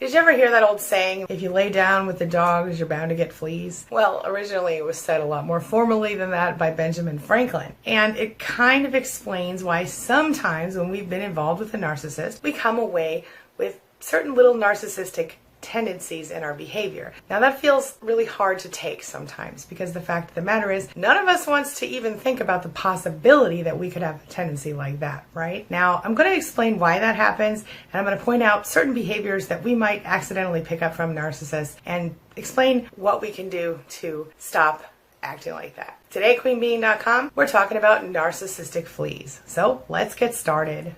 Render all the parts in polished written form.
Did you ever hear that old saying, if you lay down with the dogs, you're bound to get fleas? Well, originally it was said a lot more formally than that by Benjamin Franklin. And it kind of explains why sometimes when we've been involved with a narcissist, we come away with certain little narcissistic tendencies in our behavior. Now that feels really hard to take sometimes because the fact of the matter is none of us wants to even think about the possibility that we could have a tendency like that, right? Now I'm going to explain why that happens, and I'm going to point out certain behaviors that we might accidentally pick up from narcissists and explain what we can do to stop acting like that. Today at QueenBeing.com, we're talking about narcissistic fleas. So let's get started.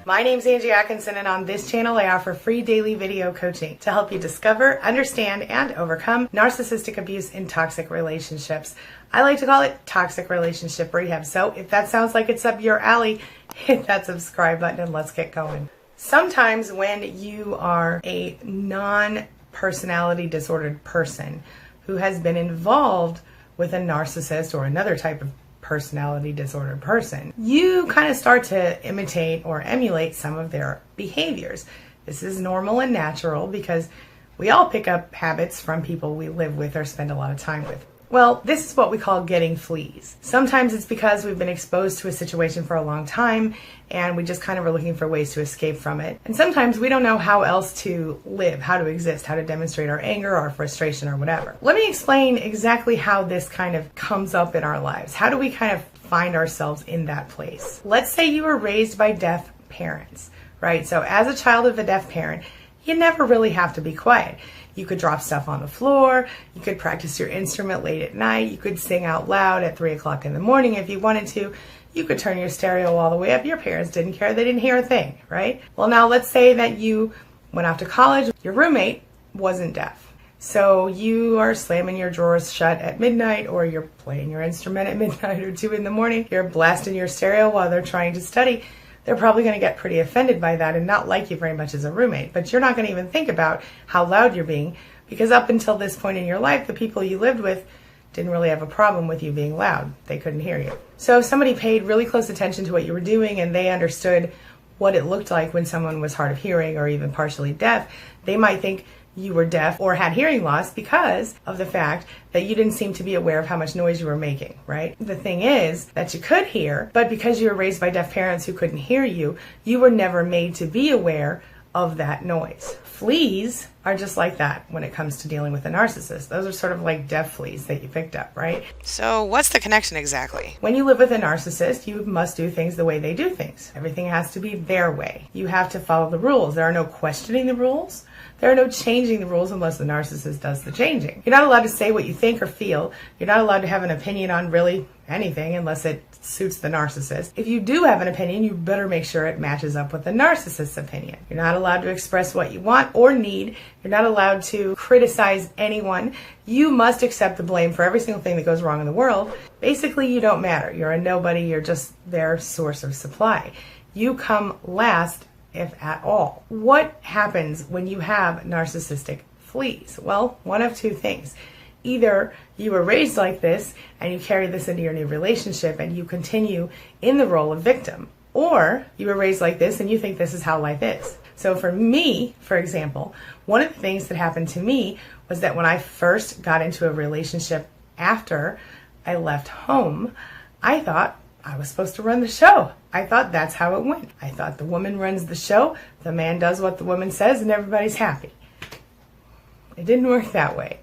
My name's Angie Atkinson, and on this channel I offer free daily video coaching to help you discover, understand, and overcome narcissistic abuse in toxic relationships. I like to call it toxic relationship rehab. So if that sounds like it's up your alley, hit that subscribe button and let's get going. Sometimes when you are a non-personality disordered person who has been involved with a narcissist or another type of personality disordered person, you kind of start to imitate or emulate some of their behaviors. This is normal and natural because we all pick up habits from people we live with or spend a lot of time with. Well, this is what we call getting fleas. Sometimes it's because we've been exposed to a situation for a long time and we just kind of are looking for ways to escape from it. And sometimes we don't know how else to live, how to exist, how to demonstrate our anger, our frustration, or whatever. Let me explain exactly how this kind of comes up in our lives. How do we kind of find ourselves in that place? Let's say you were raised by deaf parents, right? So as a child of a deaf parent, you never really have to be quiet. You could drop stuff on the floor, you could practice your instrument late at night, you could sing out loud at 3 o'clock in the morning if you wanted to, you could turn your stereo all the way up. Your parents didn't care, they didn't hear a thing, right? Well, now let's say that you went off to college, your roommate wasn't deaf. So you are slamming your drawers shut at midnight, or you're playing your instrument at midnight or 2 in the morning, you're blasting your stereo while they're trying to study. They're probably going to get pretty offended by that and not like you very much as a roommate. But you're not going to even think about how loud you're being, because up until this point in your life, the people you lived with didn't really have a problem with you being loud. They couldn't hear you. So if somebody paid really close attention to what you were doing and they understood what it looked like when someone was hard of hearing or even partially deaf, they might think you were deaf or had hearing loss because of the fact that you didn't seem to be aware of how much noise you were making, right? The thing is that you could hear, but because you were raised by deaf parents who couldn't hear you, you were never made to be aware of that noise. Fleas are just like that when it comes to dealing with a narcissist. Those are sort of like deaf fleas that you picked up, right? So what's the connection exactly? When you live with a narcissist, you must do things the way they do things. Everything has to be their way. You have to follow the rules. There are no questioning the rules. There are no changing the rules unless the narcissist does the changing. You're not allowed to say what you think or feel. You're not allowed to have an opinion on really anything unless it suits the narcissist. If you do have an opinion, you better make sure it matches up with the narcissist's opinion. You're not allowed to express what you want or need. You're not allowed to criticize anyone. You must accept the blame for every single thing that goes wrong in the world. Basically, you don't matter. You're a nobody. You're just their source of supply. You come last, if at all. What happens when you have narcissistic fleas? Well, one of two things. Either you were raised like this and you carry this into your new relationship and you continue in the role of victim, or you were raised like this and you think this is how life is. So for me, for example, one of the things that happened to me was that when I first got into a relationship after I left home, I thought I was supposed to run the show. I thought that's how it went. I thought the woman runs the show, the man does what the woman says, and everybody's happy. It didn't work that way,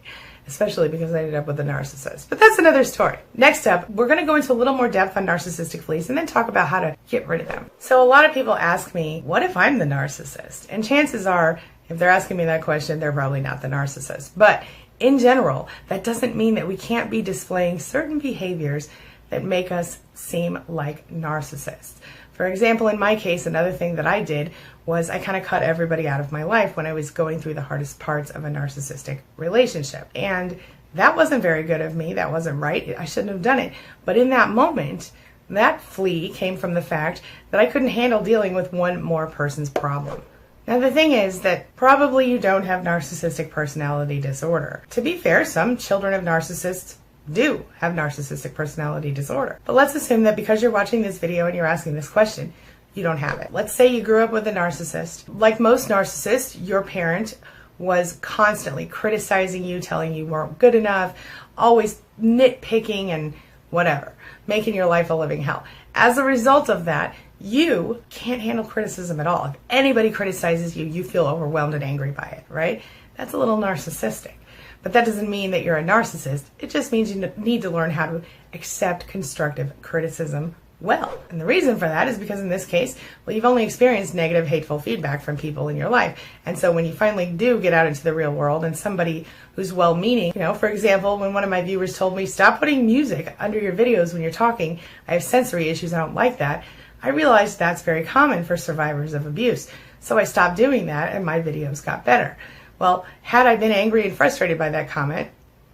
especially because I ended up with a narcissist. But that's another story. Next up, we're going to go into a little more depth on narcissistic fleas and then talk about how to get rid of them. So a lot of people ask me, what if I'm the narcissist? And chances are, if they're asking me that question, they're probably not the narcissist. But in general, that doesn't mean that we can't be displaying certain behaviors that make us seem like narcissists. For example, in my case, another thing that I did was I kind of cut everybody out of my life when I was going through the hardest parts of a narcissistic relationship. And that wasn't very good of me. That wasn't right. I shouldn't have done it. But in that moment, that flea came from the fact that I couldn't handle dealing with one more person's problem. Now, the thing is that probably you don't have narcissistic personality disorder. To be fair, some children of narcissists do have narcissistic personality disorder. But let's assume that because you're watching this video and you're asking this question, you don't have it. Let's say you grew up with a narcissist. Like most narcissists, your parent was constantly criticizing you, telling you weren't good enough, always nitpicking and whatever, making your life a living hell. As a result of that, you can't handle criticism at all. If anybody criticizes you, you feel overwhelmed and angry by it, right? That's a little narcissistic. But that doesn't mean that you're a narcissist. It just means you need to learn how to accept constructive criticism well. And the reason for that is because in this case, well, you've only experienced negative, hateful feedback from people in your life. And so when you finally do get out into the real world and somebody who's well-meaning, for example, when one of my viewers told me, stop putting music under your videos when you're talking, I have sensory issues, I don't like that, I realized that's very common for survivors of abuse. So I stopped doing that and my videos got better. Well, had I been angry and frustrated by that comment,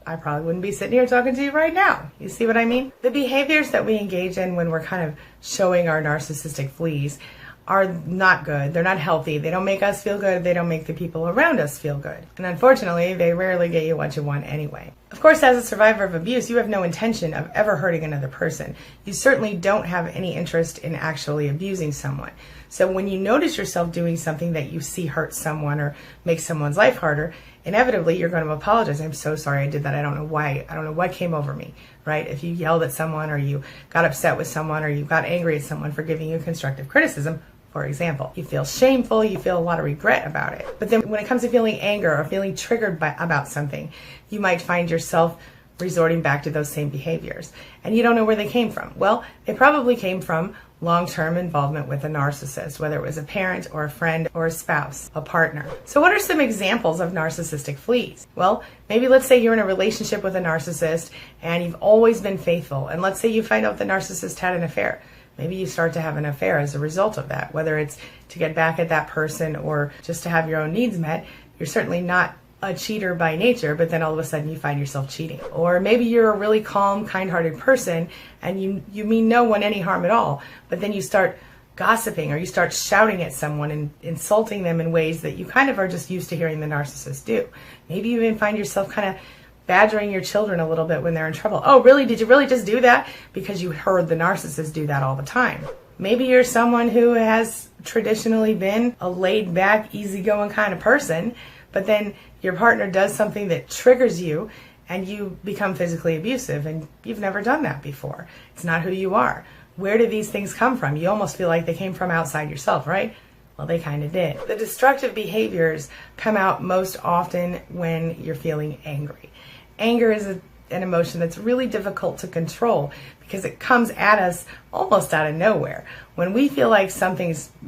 I probably wouldn't be sitting here talking to you right now. You see what I mean? The behaviors that we engage in when we're kind of showing our narcissistic fleas are not good. They're not healthy. They don't make us feel good. They don't make the people around us feel good. And unfortunately, they rarely get you what you want anyway. Of course, as a survivor of abuse, you have no intention of ever hurting another person. You certainly don't have any interest in actually abusing someone. So when you notice yourself doing something that you see hurts someone or makes someone's life harder, inevitably you're going to apologize. I'm so sorry I did that. I don't know why. I don't know what came over me, right? If you yelled at someone or you got upset with someone or you got angry at someone for giving you constructive criticism, for example, you feel shameful, you feel a lot of regret about it. But then when it comes to feeling anger or feeling triggered about something, you might find yourself resorting back to those same behaviors. And you don't know where they came from. Well, they probably came from long-term involvement with a narcissist, whether it was a parent or a friend or a spouse, a partner. So what are some examples of narcissistic fleas? Well, maybe let's say you're in a relationship with a narcissist and you've always been faithful. And let's say you find out the narcissist had an affair. Maybe you start to have an affair as a result of that, whether it's to get back at that person or just to have your own needs met. You're certainly not a cheater by nature, but then all of a sudden you find yourself cheating. Or maybe you're a really calm, kind-hearted person and you mean no one any harm at all, but then you start gossiping or you start shouting at someone and insulting them in ways that you kind of are just used to hearing the narcissist do. Maybe you even find yourself kind of badgering your children a little bit when they're in trouble. Oh, really? Did you really just do that? Because you heard the narcissist do that all the time. Maybe you're someone who has traditionally been a laid-back, easygoing kind of person, but then your partner does something that triggers you and you become physically abusive, and you've never done that before. It's not who you are. Where do these things come from? You almost feel like they came from outside yourself, right? Well, they kind of did. The destructive behaviors come out most often when you're feeling angry. Anger is an emotion that's really difficult to control because it comes at us almost out of nowhere. When we feel like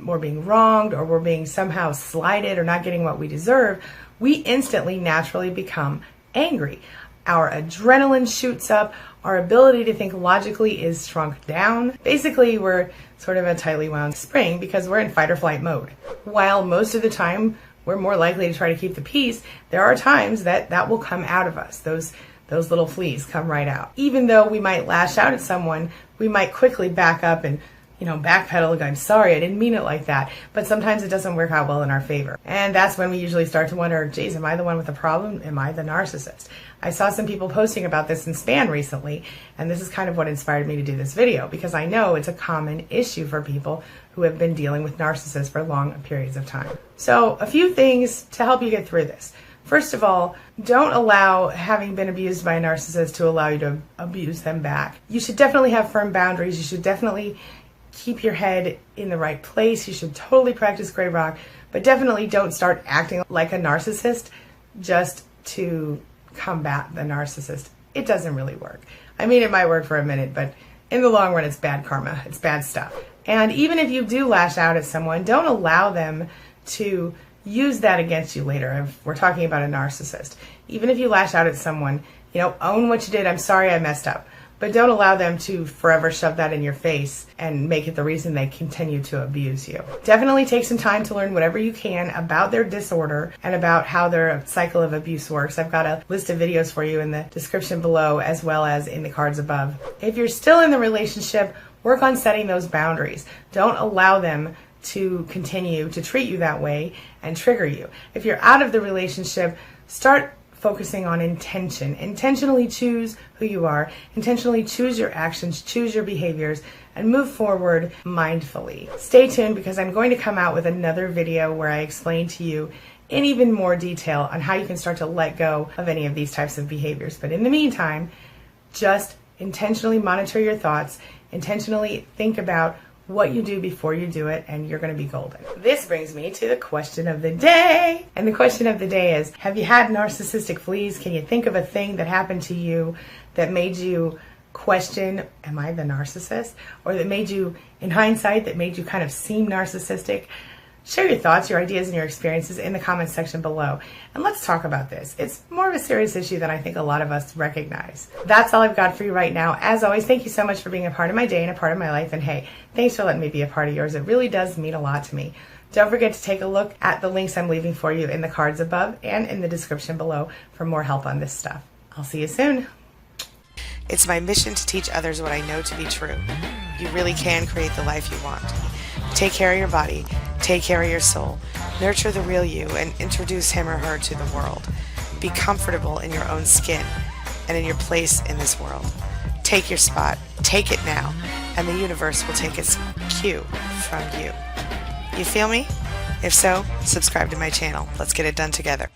we're being wronged or we're being somehow slighted or not getting what we deserve, we instantly naturally become angry. Our adrenaline shoots up. Our ability to think logically is shrunk down. Basically, we're sort of a tightly wound spring because we're in fight or flight mode. While most of the time we're more likely to try to keep the peace, there are times that will come out of us. Those little fleas come right out. Even though we might lash out at someone, we might quickly back up and backpedal and go, I'm sorry, I didn't mean it like that. But sometimes it doesn't work out well in our favor. And that's when we usually start to wonder, geez, am I the one with the problem? Am I the narcissist? I saw some people posting about this in Span recently, and this is kind of what inspired me to do this video, because I know it's a common issue for people who have been dealing with narcissists for long periods of time. So a few things to help you get through this. First of all, don't allow having been abused by a narcissist to allow you to abuse them back. You should definitely have firm boundaries. You should definitely keep your head in the right place. You should totally practice gray rock, but definitely don't start acting like a narcissist just to combat the narcissist. It doesn't really work. I mean, it might work for a minute, but in the long run, it's bad karma. It's bad stuff. And even if you do lash out at someone, don't allow them to use that against you later. If we're talking about a narcissist, even if you lash out at someone, own what you did. I'm sorry I messed up. But don't allow them to forever shove that in your face and make it the reason they continue to abuse you. Definitely take some time to learn whatever you can about their disorder and about how their cycle of abuse works. I've got a list of videos for you in the description below as well as in the cards above. If you're still in the relationship, work on setting those boundaries. Don't allow them to continue to treat you that way and trigger you. If you're out of the relationship, start focusing on intention. Intentionally choose who you are, intentionally choose your actions, choose your behaviors, and move forward mindfully. Stay tuned because I'm going to come out with another video where I explain to you in even more detail on how you can start to let go of any of these types of behaviors. But in the meantime, just intentionally monitor your thoughts, intentionally think about what you do before you do it, and you're going to be golden. This brings me to the question of the day. And the question of the day is, have you had narcissistic fleas? Can you think of a thing that happened to you that made you question, am I the narcissist? Or that made you, in hindsight, that made you kind of seem narcissistic? Share your thoughts, your ideas, and your experiences in the comments section below. And let's talk about this. It's more of a serious issue than I think a lot of us recognize. That's all I've got for you right now. As always, thank you so much for being a part of my day and a part of my life. And hey, thanks for letting me be a part of yours. It really does mean a lot to me. Don't forget to take a look at the links I'm leaving for you in the cards above and in the description below for more help on this stuff. I'll see you soon. It's my mission to teach others what I know to be true. You really can create the life you want. Take care of your body, take care of your soul, nurture the real you, and introduce him or her to the world. Be comfortable in your own skin and in your place in this world. Take your spot, take it now, and the universe will take its cue from you. You feel me? If so, subscribe to my channel. Let's get it done together.